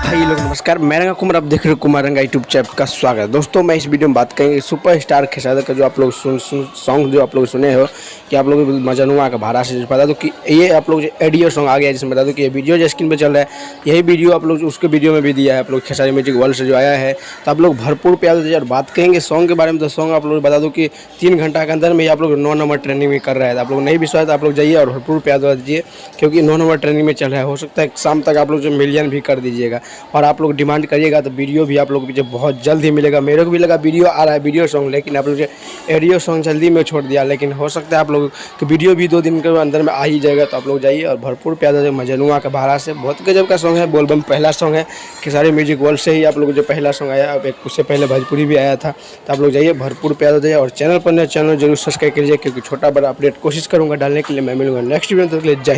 भाई लोग नमस्कार, मैं रंगा कुमार, आप देख रहे हो कुमार रंगा यूट्यूब चैनल का स्वागत है। दोस्तों मैं इस वीडियो में बात करेंगे सुपरस्टार खेसारी का जो आप लोग सॉन्ग जो आप लोग सुने हो कि आप लोग मजनुआ का भाड़ा से बता दो कि ये आप लोग जो ऑडियो सॉन्ग आ गया है, जिसमें बता दो कि ये वीडियो जो स्क्रीन पे चल रहा है यही वीडियो आप लोग उसके वीडियो में भी दिया है आप लोग खेसारी म्यूजिक वर्ल्ड से जो आया है। तो आप लोग भरपूर प्यार दीजिए और बात करेंगे सॉन्ग के बारे में। तो सॉन्ग आप लोग बता दो कि 3 घंटा के अंदर में आप लोग 9 नंबर ट्रेनिंग में कर रहे हैं। तो आप लोग नहीं विश्वास तो आप लोग जाइए और भरपूर प्यार दीजिए, क्योंकि 9 नंबर ट्रेनिंग में चल रहा है। हो सकता है शाम तक आप लोग जो मिलियन भी कर दीजिएगा और आप लोग डिमांड करिएगा तो वीडियो भी आप लोग को बहुत जल्द ही मिलेगा। मेरे को भी लगा वीडियो आ रहा है वीडियो सॉन्ग, लेकिन आप लोग जो ऑडियो सॉन्ग जल्दी में छोड़ दिया। लेकिन हो सकता है आप लोग की वीडियो भी 2 दिन के अंदर में आ ही जाएगा। तो आप लोग जाइए और भरपूर प्यार दीजिए। मजनुआ का भाड़ा से बहुत गजब का सॉन्ग है, बोलबम पहला सॉन्ग है खेसारी म्यूजिक वर्ल्ड से ही आप लोग जो पहला सॉन्ग आया। अब एक उससे पहले भोजपुरी भी आया था। तो आप लोग जाइए भरपूर प्यार दीजिए और चैनल पर नए चैनल जरूर सब्सक्राइब कीजिए, क्योंकि छोटा बड़ा अपडेट कोशिश करूँगा डालने के लिए। मैं मिलूंगा नेक्स्ट वीडियो में, तो जय हिंद।